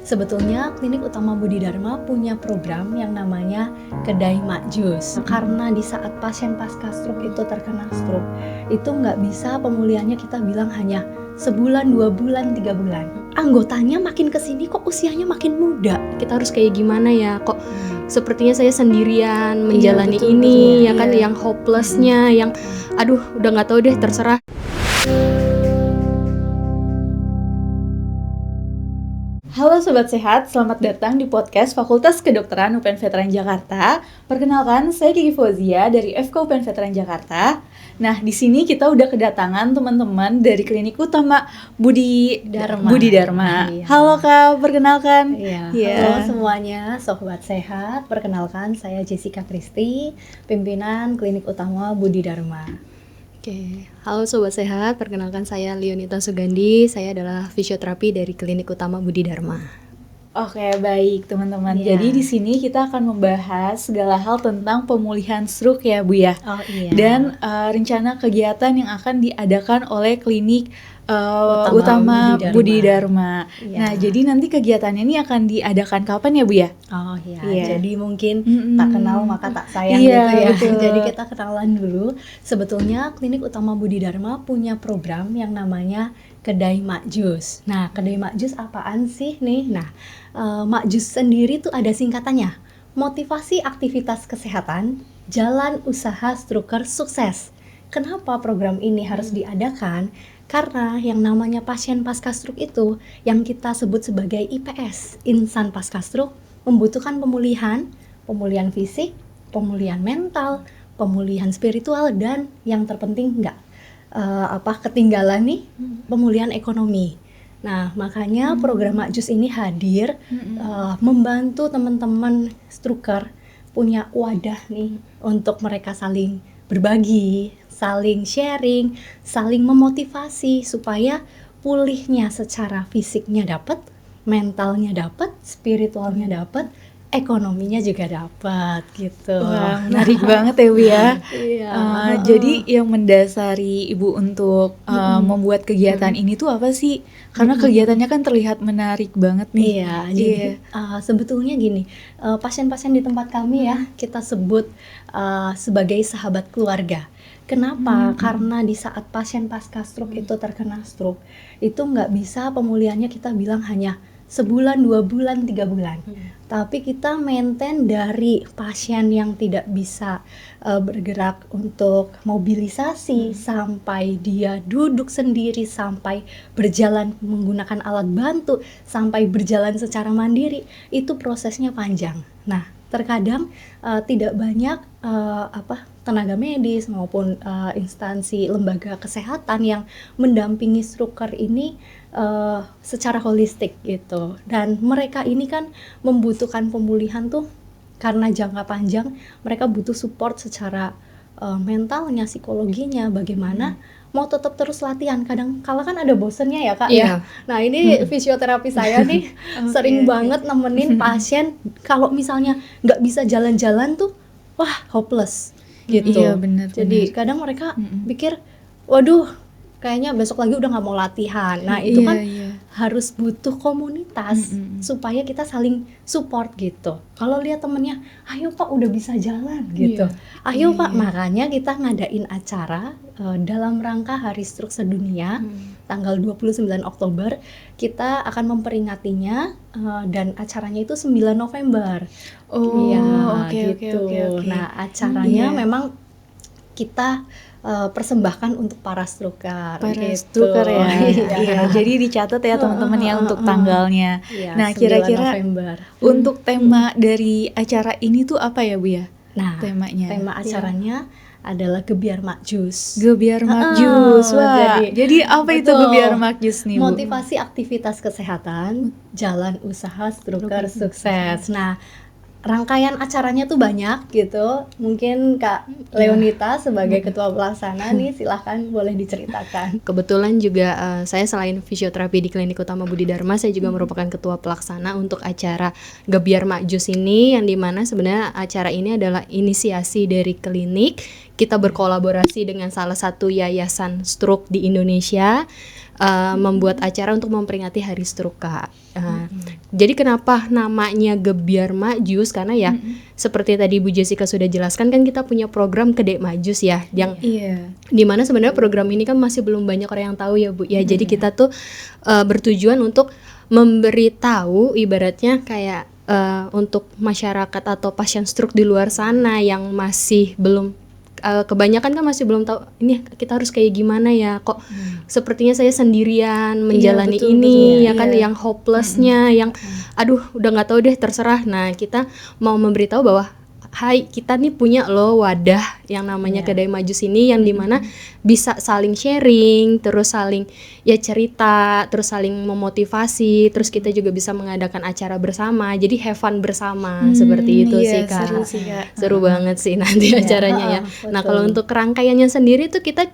Sebetulnya Klinik Utama Budi Dharma punya program yang namanya Kedai Mak Jus. Karena di saat pasien pasca stroke itu terkena stroke, itu nggak bisa pemulihannya kita bilang hanya sebulan, 2 bulan, 3 bulan. Anggotanya makin kesini kok usianya makin muda. Kita harus kayak gimana ya? Kok sepertinya saya sendirian menjalani betul, ini, betul, ya kan, iya. yang hopelessnya, yang aduh udah nggak tahu deh, terserah. Halo Sobat Sehat, selamat datang di podcast Fakultas Kedokteran UPN Veteran Jakarta. Perkenalkan, saya Kiki Fauzia dari FK UPN Veteran Jakarta. Nah, di sini kita udah kedatangan teman-teman dari Klinik Utama Budi Dharma. Iya. Halo Kak, perkenalkan. Iya. Iya. Halo semuanya, Sobat Sehat. Perkenalkan, saya Jessica Kristi, pimpinan Klinik Utama Budi Dharma. Oke, halo Sobat Sehat, perkenalkan saya Leonita Sugandi, saya adalah fisioterapi dari Klinik Utama Budi Dharma. Oke, baik teman-teman. Iya. Jadi di sini kita akan membahas segala hal tentang pemulihan stroke ya Bu ya. Oh iya. Dan rencana kegiatan yang akan diadakan oleh Klinik Utama Utama Budi Budi Dharma. Iya. Nah, jadi nanti kegiatannya ini akan diadakan kapan ya Bu ya? Oh iya. Iya. Jadi mungkin Mm-mm. tak kenal maka tak sayang Iya, gitu ya. betul. Jadi kita kenalan dulu. Sebetulnya Klinik Utama Budi Dharma punya program yang namanya Kedai Mak Jus. Nah, Kedai Mak Jus apaan sih nih? Nah, Mak Jus sendiri tuh ada singkatannya. Motivasi aktivitas kesehatan, jalan usaha struktur sukses. Kenapa program ini harus diadakan? Karena yang namanya pasien pasca stroke itu yang kita sebut sebagai IPS, insan pasca stroke, membutuhkan pemulihan fisik, pemulihan mental, pemulihan spiritual, dan yang terpenting ketinggalan nih, pemulihan ekonomi. Nah, makanya program Mak Jus ini hadir membantu teman-teman struktur punya wadah nih untuk mereka saling berbagi, saling sharing, saling memotivasi supaya pulihnya secara fisiknya dapat, mentalnya dapat, spiritualnya dapat, ekonominya juga dapat gitu. Wah, menarik banget ya Bu ya. Iya. Jadi yang mendasari Ibu untuk membuat kegiatan ini tuh apa sih? Karena kegiatannya kan terlihat menarik banget nih. Iya, jadi sebetulnya gini, pasien-pasien di tempat kami ya kita sebut sebagai sahabat keluarga. Kenapa? Karena di saat pasien pasca stroke itu terkena stroke, itu nggak bisa pemulihannya kita bilang hanya sebulan, 2 bulan, 3 bulan. Tapi kita maintain dari pasien yang tidak bisa bergerak untuk mobilisasi sampai dia duduk sendiri, sampai berjalan menggunakan alat bantu, sampai berjalan secara mandiri, itu prosesnya panjang. Nah, terkadang tidak banyak tenaga medis maupun instansi lembaga kesehatan yang mendampingi stroker ini secara holistik gitu. Dan mereka ini kan membutuhkan pemulihan tuh karena jangka panjang, mereka butuh support secara mentalnya, psikologinya, bagaimana mau tetap terus latihan. Kadang kala kan ada bosennya ya Kak ya. Nah ini fisioterapi saya nih sering banget nemenin pasien kalau misalnya nggak bisa jalan-jalan tuh, wah hopeless gitu. Iya, benar. Jadi kadang mereka pikir, waduh kayaknya besok lagi udah nggak mau latihan. Nah itu kan harus butuh komunitas supaya kita saling support gitu. Kalau lihat temennya, ayo Pak udah bisa jalan gitu. Ayo Pak, makanya kita ngadain acara dalam rangka Hari Stroke Sedunia tanggal 29 Oktober. Kita akan memperingatinya dan acaranya itu 9 November. Oh, oke. Nah acaranya memang kita persembahkan untuk para stroker. Stroker ya. Iya. Jadi dicatat ya teman-teman ya untuk tanggalnya. Iya, Nah, 9 kira-kira November. untuk tema dari acara ini tuh apa ya Bu ya? Nah, Temanya. tema acaranya adalah Gebiar Mak Jus. Gebiar Mak Jus. Wah. Jadi apa itu betul. Gebiar Mak Jus nih Bu? Motivasi aktivitas kesehatan, jalan usaha struktur sukses. Nah, rangkaian acaranya tuh banyak gitu. Mungkin Kak Leonita sebagai ketua pelaksana nih silahkan boleh diceritakan. Kebetulan juga saya selain fisioterapi di Klinik Utama Budi Dharma, saya juga merupakan ketua pelaksana untuk acara Gebiar Mak Jus ini, yang dimana sebenarnya acara ini adalah inisiasi dari klinik. Kita berkolaborasi dengan salah satu yayasan stroke di Indonesia. membuat acara untuk memperingati Hari Stroke, Kak. Jadi kenapa namanya Gebyar Mak Jus? Karena ya seperti tadi Bu Jessica sudah jelaskan, kan kita punya program Kedek Mak Jus ya, yang dimana sebenarnya program ini kan masih belum banyak orang yang tahu ya Bu ya. Jadi kita tuh bertujuan untuk memberitahu, ibaratnya kayak untuk masyarakat atau pasien stroke di luar sana yang masih belum, kebanyakan kan masih belum tahu ini kita harus kayak gimana ya, kok sepertinya saya sendirian menjalani betul, ini betul, ya kan, yang hopelessnya, yang aduh udah nggak tahu deh, terserah. Nah, kita mau memberitahu bahwa hai, kita nih punya loh wadah yang namanya Kedai Majus ini, yang dimana bisa saling sharing, terus saling ya cerita, terus saling memotivasi, terus kita juga bisa mengadakan acara bersama, jadi have fun bersama, seperti itu sih Kak. Seru sih Kak. Seru banget sih nanti acaranya ya. Nah, kalau untuk rangkaiannya sendiri tuh kita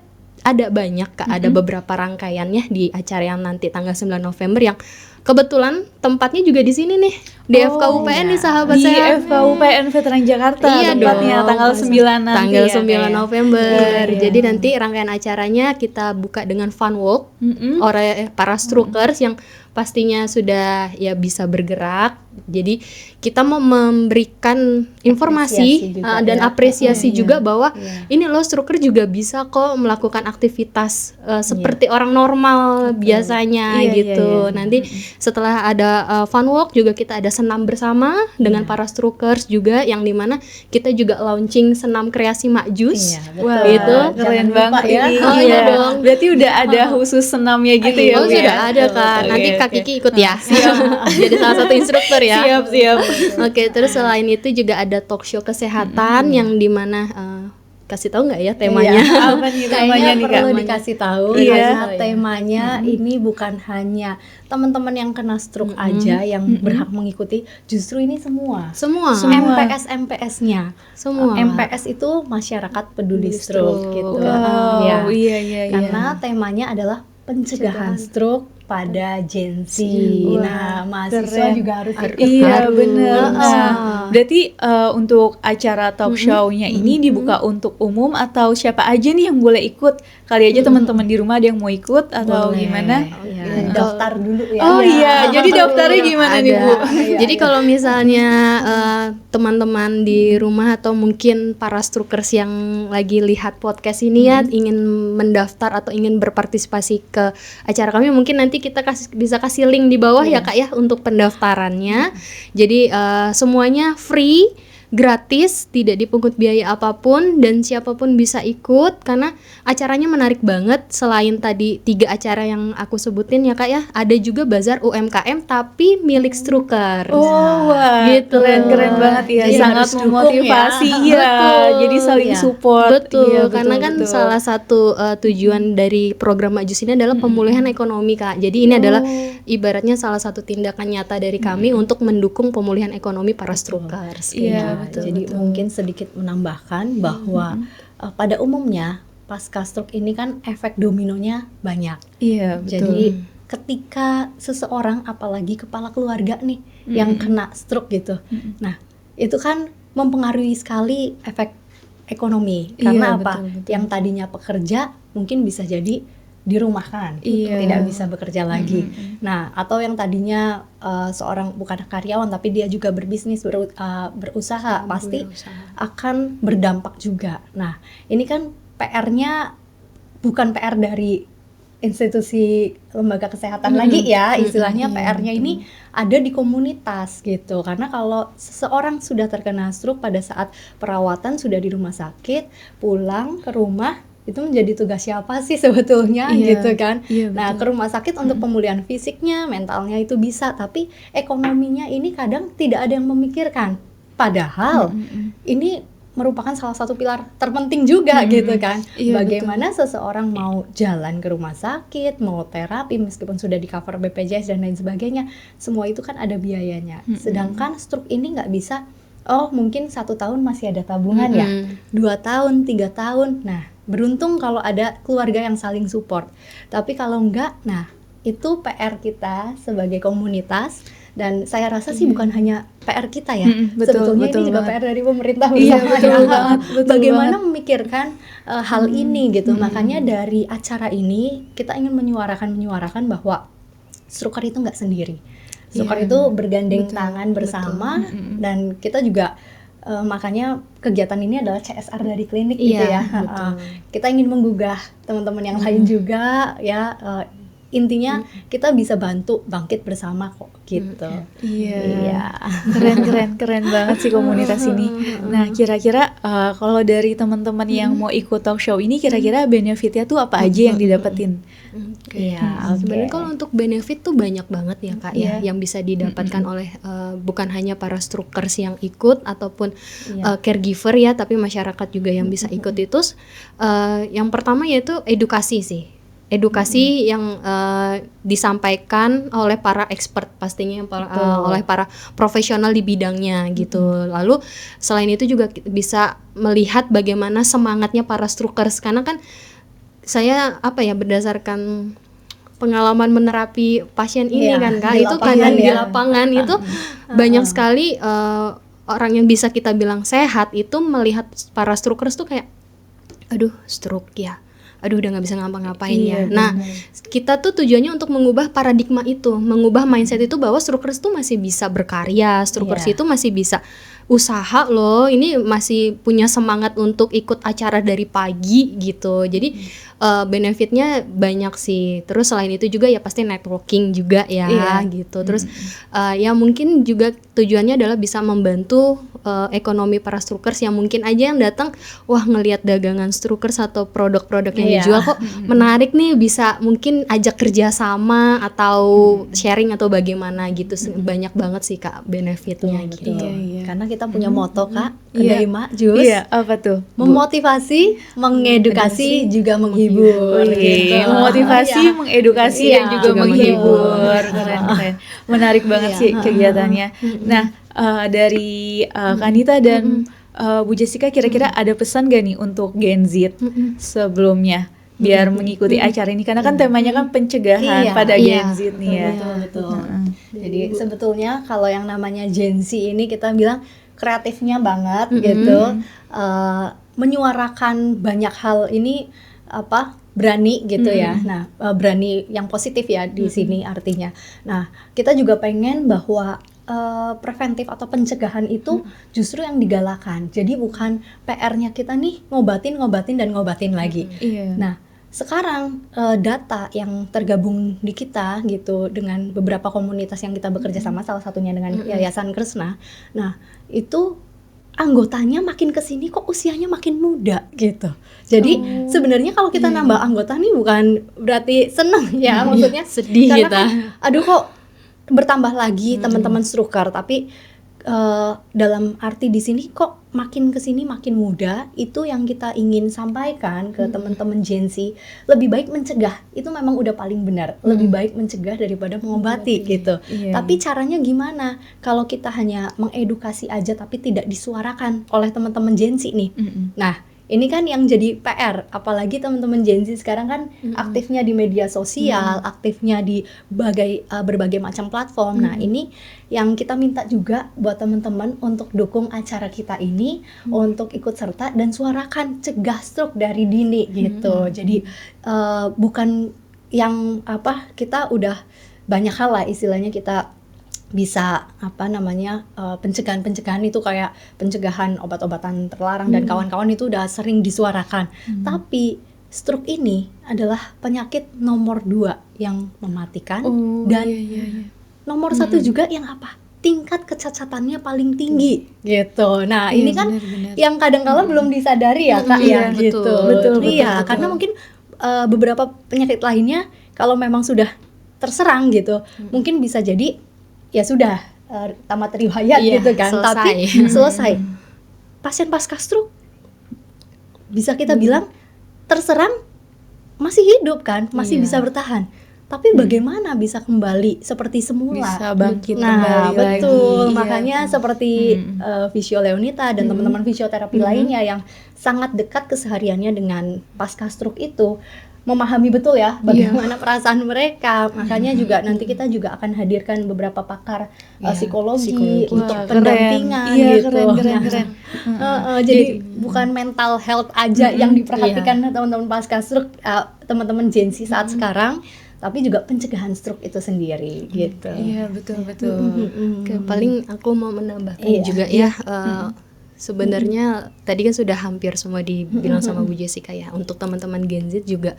ada banyak Kak, ada beberapa rangkaiannya di acara yang nanti tanggal 9 November yang kebetulan tempatnya juga di sini nih, di FKUPN nih sahabat Di sehat. FKUPN Veteran Jakarta Iya tempatnya dong, tanggal 9 nanti tanggal ya, 9 Kak, ya? November. Iya. Jadi nanti rangkaian acaranya kita buka dengan fun walk oleh para strokers yang pastinya sudah ya bisa bergerak. Jadi kita mau memberikan informasi Apresiasi juga dan ya. apresiasi juga bahwa Iya. ini loh, stroker juga bisa kok melakukan aktivitas seperti orang normal biasanya Iya, gitu. iya, iya. Nanti setelah ada fun walk juga kita ada senam bersama dengan para strokers juga, yang dimana kita juga launching senam kreasi Mak Jus. Iya, betul. Wah, Gitu. keren Jangan lupa banget ya. ini. Oh, iya dong. Berarti udah ada khusus senamnya gitu ya, Oh Bu, ya? sudah ada Kak, nanti Oke, Kak oke. Kiki ikut ya. Jadi salah satu instruktur ya. Siap. Oke, terus selain itu juga ada talk show kesehatan yang dimana kasih tahu nggak ya temanya? Iya. Apa nih temanya Kayaknya nih, perlu Kak? dikasih tahu Iya. karena temanya ini bukan hanya teman-teman yang kena stroke aja yang berhak mengikuti, justru ini semua. Semua. MPS-MPS-nya. Semua. MPS itu masyarakat peduli stroke gitu. Wow, Ya. iya. Karena temanya adalah pencegahan stroke pada Gen Z. Wah, Nah, mahasiswa keren. juga harus ikut. Iya, kan? bener. Nah, berarti untuk acara talk show-nya ini dibuka untuk umum atau siapa aja nih yang boleh ikut? Kali aja teman-teman di rumah ada yang mau ikut atau Boleh. gimana? Ya, Iya. daftar dulu ya. Oh Ya. iya, jadi daftarnya gimana nih, Bu? Jadi kalau misalnya teman-teman di rumah atau mungkin para strookers yang lagi lihat podcast ini ya ingin mendaftar atau ingin berpartisipasi ke acara kami, mungkin nanti kita bisa kasih link di bawah ya Kak ya untuk pendaftarannya. Jadi semuanya free, gratis, tidak dipungut biaya apapun, dan siapapun bisa ikut karena acaranya menarik banget. Selain tadi 3 acara yang aku sebutin ya Kak ya, ada juga bazar UMKM tapi milik strookers. Oh, wah, Gitu. keren banget ya. Jadi Sangat harus dukung memotivasi ya. Betul. Jadi saling Ya. support. Betul, Iya, karena kan betul. salah satu tujuan dari program Mak Jus ini adalah pemulihan ekonomi Kak. Jadi ini adalah ibaratnya salah satu tindakan nyata dari kami untuk mendukung pemulihan ekonomi para strookers. Iya, Nah, betul, jadi betul. mungkin sedikit menambahkan bahwa pada umumnya pasca stroke ini kan efek dominonya banyak. Iya, betul. Jadi ketika seseorang, apalagi kepala keluarga nih yang kena stroke gitu, nah itu kan mempengaruhi sekali efek ekonomi. Karena Iya, apa? betul. Yang tadinya pekerja mungkin bisa jadi dirumahkan, Iya. tidak bisa bekerja lagi. Nah, atau yang tadinya seorang bukan karyawan tapi dia juga berbisnis, berusaha, pasti akan berdampak juga. Nah, ini kan PR-nya bukan PR dari institusi lembaga kesehatan lagi ya, istilahnya PR-nya ini ada di komunitas gitu. Karena kalau seseorang sudah terkena stroke pada saat perawatan sudah di rumah sakit, pulang ke rumah itu menjadi tugas siapa sih sebetulnya Iya, gitu kan. iya, Nah, ke rumah sakit untuk pemulihan fisiknya, mentalnya itu bisa, tapi ekonominya ini kadang tidak ada yang memikirkan. Padahal ini merupakan salah satu pilar terpenting juga gitu kan. Iya, Bagaimana seseorang mau jalan ke rumah sakit, mau terapi meskipun sudah di cover BPJS dan lain sebagainya, semua itu kan ada biayanya. Sedangkan stroke ini nggak bisa, oh mungkin 1 tahun masih ada tabungan ya, 2 tahun, 3 tahun. Nah, beruntung kalau ada keluarga yang saling support. Tapi kalau enggak, nah itu PR kita sebagai komunitas Dan saya rasa sih bukan hanya PR kita ya, betul, sebetulnya betul ini juga banget. PR dari pemerintah Iya, bersama betul ya. banget, betul Bagaimana banget. memikirkan hal ini gitu. Makanya dari acara ini kita ingin menyuarakan bahwa Strukker itu nggak sendiri. Strukker itu bergandeng tangan bersama, dan kita juga makanya kegiatan ini adalah CSR dari klinik gitu Iya, ya. Kita ingin menggugah teman-teman yang lain juga ya. Intinya kita bisa bantu bangkit bersama kok gitu. Iya. Keren banget sih komunitas ini. Nah, kira-kira kalau dari teman-teman yang mau ikut talk show ini, kira-kira benefitnya tuh apa aja yang didapetin? Iya, Sebenarnya kalau untuk benefit tuh banyak banget ya Kak ya, Iya. yang bisa didapatkan oleh bukan hanya para strukers yang ikut ataupun caregiver ya, tapi masyarakat juga yang bisa ikut itu. Yang pertama yaitu edukasi sih. Edukasi yang disampaikan oleh para expert pastinya, oleh para profesional di bidangnya gitu. Lalu selain itu juga bisa melihat bagaimana semangatnya para strukers, karena kan saya berdasarkan pengalaman menerapi pasien ini kan Kak, di itu lapangan kadang di ya. lapangan itu banyak sekali orang yang bisa kita bilang sehat itu melihat para strukers tuh kayak aduh stroke ya, aduh udah nggak bisa ngapa-ngapain ya. Nah, kita tuh tujuannya untuk mengubah paradigma itu, mengubah mindset itu bahwa strukers tuh masih bisa berkarya, strukers itu masih bisa usaha loh, ini masih punya semangat untuk ikut acara dari pagi gitu. Jadi benefitnya banyak sih. Terus selain itu juga ya pasti networking juga ya gitu. Terus ya mungkin juga tujuannya adalah bisa membantu ekonomi para strukers yang mungkin aja yang datang wah ngelihat dagangan strukers atau produk-produk yang dijual kok menarik nih, bisa mungkin ajak kerja sama atau sharing atau bagaimana gitu. Banyak banget sih Kak benefitnya gitu. Karena kita punya moto Kak, Kedai Mak Jus. Iya, apa tuh? Memotivasi, mengedukasi, juga menghibur. Gitu. Memotivasi, mengedukasi, dan juga menghibur. Keren. Menarik banget sih kegiatannya. Nah, dari Kanita dan Bu Jessica, kira-kira ada pesan gak nih untuk Gen Z sebelumnya biar mengikuti acara ini? Karena kan temanya kan pencegahan pada Gen Z nih ya. Betul. Jadi sebetulnya kalau yang namanya Gen Z ini kita bilang kreatifnya banget gitu, menyuarakan banyak hal ini berani gitu ya. Nah, berani yang positif ya di sini artinya. Nah, kita juga pengen bahwa preventif atau pencegahan itu justru yang digalakan. Jadi bukan PR-nya kita nih ngobatin lagi. Nah, sekarang data yang tergabung di kita gitu dengan beberapa komunitas yang kita bekerja sama, salah satunya dengan Yayasan Kresna. Nah, itu anggotanya makin kesini kok usianya makin muda gitu. Jadi sebenarnya kalau kita nambah anggota nih bukan berarti seneng ya, maksudnya sedih karena kita. kan, aduh kok bertambah lagi teman-teman strukar, tapi dalam arti di sini kok makin kesini makin muda. Itu yang kita ingin sampaikan ke teman-teman Gen Z. Lebih baik mencegah, itu memang udah paling benar. Lebih baik mencegah daripada mengobati gitu. Tapi caranya gimana? Kalau kita hanya mengedukasi aja tapi tidak disuarakan oleh teman-teman Gen Z nih. Nah, ini kan yang jadi PR, apalagi teman-teman Gen Z sekarang kan aktifnya di media sosial, aktifnya di berbagai macam platform. Nah, ini yang kita minta juga buat teman-teman untuk dukung acara kita ini, untuk ikut serta dan suarakan cegah stroke dari dini gitu. Jadi bukan yang kita udah banyak hal lah istilahnya kita bisa pencegahan itu kayak pencegahan obat-obatan terlarang dan kawan-kawan itu udah sering disuarakan. Tapi stroke ini adalah penyakit nomor 2 yang mematikan dan nomor 1 juga yang tingkat kecacatannya paling tinggi gitu. Nah, ini kan yang kadang-kala belum disadari ya Kak ya gitu. Betul. Karena mungkin beberapa penyakit lainnya kalau memang sudah terserang gitu, mungkin bisa jadi ya sudah tamat riwayat gitu kan, selesai. tapi selesai. Pasien pasca stroke bisa kita bilang terserang masih hidup kan, masih bisa bertahan. Tapi bagaimana bisa kembali seperti semula? Bisa bangkit nah, kembali betul. lagi. Makanya seperti Visio Leonita dan teman-teman fisioterapi lainnya yang sangat dekat kesehariannya dengan pasca stroke itu, memahami betul ya bagaimana perasaan mereka. Makanya juga nanti kita juga akan hadirkan beberapa pakar psikologi untuk Wah, pendampingan Iya, gitu. keren. Jadi bukan mental health aja yang diperhatikan teman-teman pasca-stroke, teman-teman Gen Z saat sekarang, tapi juga pencegahan stroke itu sendiri gitu. Iya, betul. Oke, paling aku mau menambahkan Iya. juga ya, sebenarnya tadi kan sudah hampir semua dibilang sama Bu Jessica ya. Untuk teman-teman Gen Z juga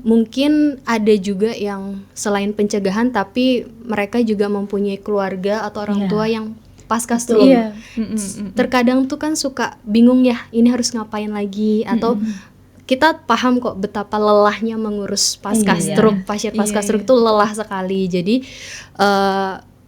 mungkin ada juga yang selain pencegahan tapi mereka juga mempunyai keluarga atau orang tua yang pasca stroke. Iya. Terkadang tuh kan suka bingung ya, ini harus ngapain lagi, atau kita paham kok betapa lelahnya mengurus pasca stroke, pasien pasca stroke itu lelah sekali. Jadi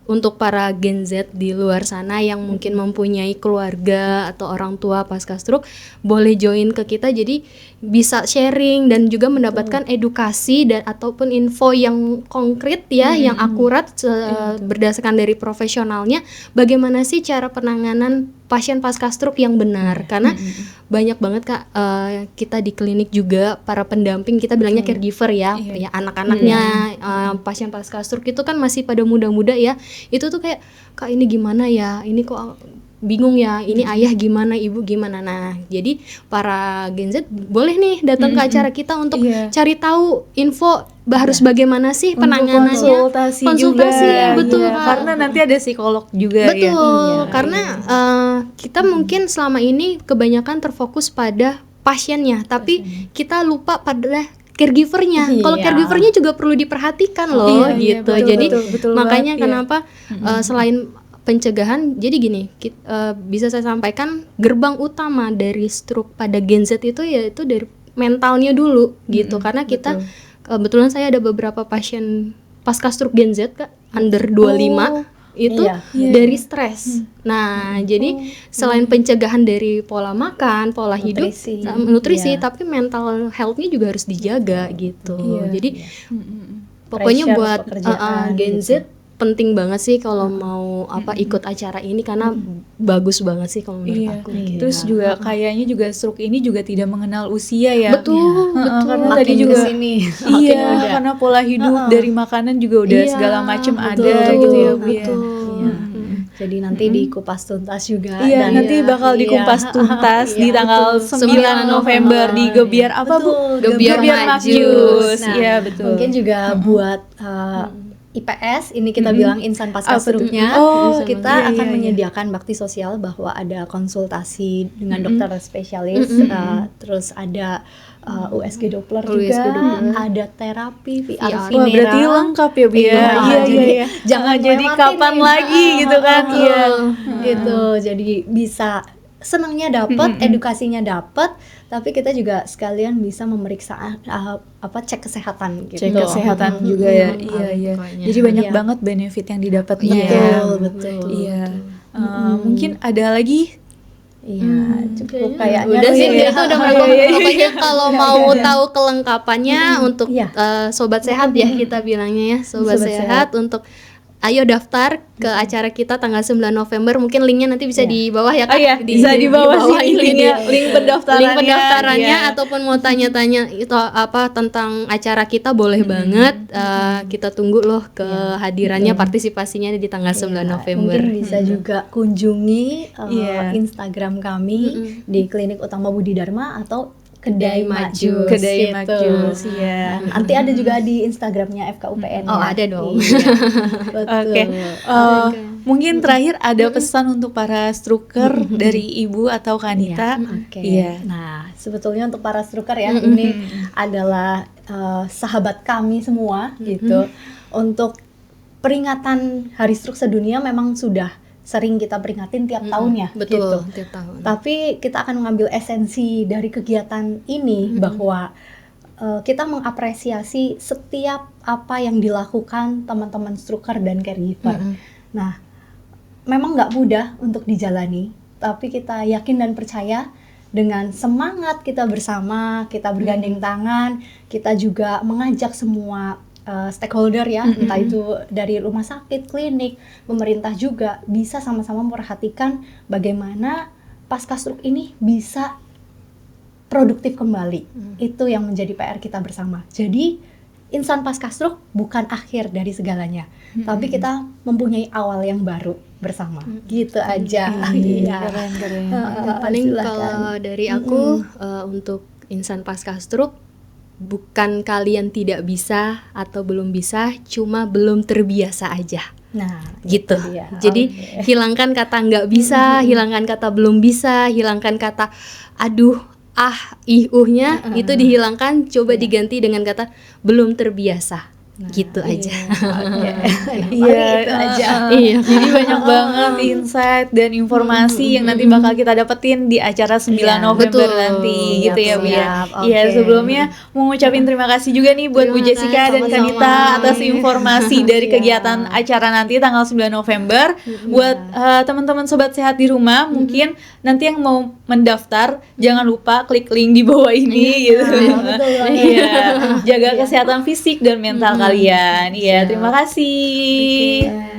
untuk para Gen Z di luar sana yang mungkin mempunyai keluarga atau orang tua pasca stroke, boleh join ke kita, jadi bisa sharing dan juga mendapatkan edukasi dan ataupun info yang konkret ya, yang akurat berdasarkan dari profesionalnya, bagaimana sih cara penanganan pasien pasca stroke yang benar. Karena banyak banget Kak, kita di klinik juga para pendamping, kita bilangnya caregiver ya, ya anak-anaknya pasien pasca stroke itu kan masih pada muda-muda ya. Itu tuh kayak, Kak ini gimana ya, ini kok bingung ya, ini ayah gimana, ibu gimana. Nah, jadi para Gen Z boleh nih datang ke acara kita untuk cari tahu info harus bagaimana sih penanganannya, konsultasi juga, betul Kak. Karena nanti ada psikolog juga betul, karena kita mungkin selama ini kebanyakan terfokus pada pasiennya, tapi kita lupa pada caregivernya. Kalau caregivernya juga perlu diperhatikan loh, gitu. Betul, jadi betul makanya banget, kenapa selain pencegahan, jadi gini, bisa saya sampaikan gerbang utama dari stroke pada Gen Z itu yaitu dari mentalnya dulu gitu. Karena kita kebetulan saya ada beberapa pasien pasca stroke Gen Z Kak, under 25 itu dari stres. Nah, jadi selain pencegahan dari pola makan, pola hidup, nutrisi, tapi mental health-nya juga harus dijaga gitu. Jadi pokoknya buat Gen Z penting banget sih kalau mau ikut acara ini, karena bagus banget sih kalau menurut aku. Terus juga kayaknya juga stroke ini juga tidak mengenal usia ya. Betul. Karena Makin tadi juga kesini, karena pola hidup dari makanan juga udah segala macam ada gitu ya Bu ya. Jadi nanti dikupas tuntas juga. Iya, nanti bakal dikupas tuntas di tanggal 9 November di Gebiar apa Bu? Gebiar Majus. Iya, betul. Mungkin juga buat IPS, ini kita bilang insan pasca stroke-nya, kita akan menyediakan bakti sosial bahwa ada konsultasi dengan dokter spesialis, terus ada USG Doppler juga, ada terapi VR Wah, berarti lengkap ya Bu ya. Iya. Jangan jadi lewatin kapan nih. lagi gitu kan. Iya. Gitu. Jadi bisa senangnya dapat, edukasinya dapat, tapi kita juga sekalian bisa memeriksa cek kesehatan gitu. Cek kesehatan juga ya. Iya. Jadi banyak banget benefit yang didapatnya ya. Betul. Iya. Mungkin ada lagi? Iya, cukup kayaknya. Udah sih, itu udah pokoknya kalau mau tahu kelengkapannya untuk sobat sehat ya, kita bilangnya ya, sobat sehat untuk ayo daftar ke acara kita tanggal 9 November. Mungkin linknya nanti bisa di bawah ya Kak. Bisa di bawah sih link pendaftarannya. Ataupun mau tanya-tanya itu apa tentang acara kita, boleh banget. Kita tunggu loh kehadirannya, partisipasinya di tanggal 9 November. Mungkin bisa juga kunjungi Instagram kami di Klinik Utama Budi Dharma atau Kedai Majus. Kedai gitu. Majus, ya. Nanti ada juga di Instagramnya FKUPN. Oh, ada dong. Betul. Mungkin terakhir ada pesan untuk para stroker dari Ibu atau Kanita. Iya. Nah, sebetulnya untuk para stroker ya, ini adalah sahabat kami semua gitu. Untuk peringatan Hari Stroke Sedunia memang sudah sering kita peringatin tiap tahunnya. Betul, gitu. tiap tahun. Tapi kita akan mengambil esensi dari kegiatan ini bahwa kita mengapresiasi setiap apa yang dilakukan teman-teman stroker dan caregiver. Nah, memang nggak mudah untuk dijalani, tapi kita yakin dan percaya dengan semangat kita bersama, kita bergandeng tangan, kita juga mengajak semua stakeholder ya, entah itu dari rumah sakit, klinik, pemerintah juga bisa sama-sama memperhatikan bagaimana pasca stroke ini bisa produktif kembali. Itu yang menjadi PR kita bersama. Jadi insan pasca stroke bukan akhir dari segalanya, tapi kita mempunyai awal yang baru bersama. Gitu aja. Iya. Keren. Paling Silakan. kalau dari aku untuk insan pasca stroke, bukan kalian tidak bisa atau belum bisa, cuma belum terbiasa aja. Nah, Gitu. itu dia. Jadi Oke. hilangkan kata nggak bisa, hilangkan kata belum bisa, hilangkan kata aduh, uhnya itu dihilangkan, coba diganti dengan kata belum terbiasa. Gitu aja. Oke. Iya, Itu aja. Iya. Jadi banyak banget insight dan informasi yang nanti bakal kita dapetin di acara 9 Iya, November betul. nanti gitu ya Bu ya. Siap, Iya, oke. sebelumnya mau ngucapin terima kasih juga nih buat Bu Terima Jessica kasih, dan sama-sama. Kanita atas informasi dari Siap. kegiatan acara nanti tanggal 9 November. Buat teman-teman sobat sehat di rumah, mungkin nanti yang mau mendaftar jangan lupa klik link di bawah ini gitu. betul banget. Iya, jaga kesehatan fisik dan mental kalian. Iya, terima kasih. Oke.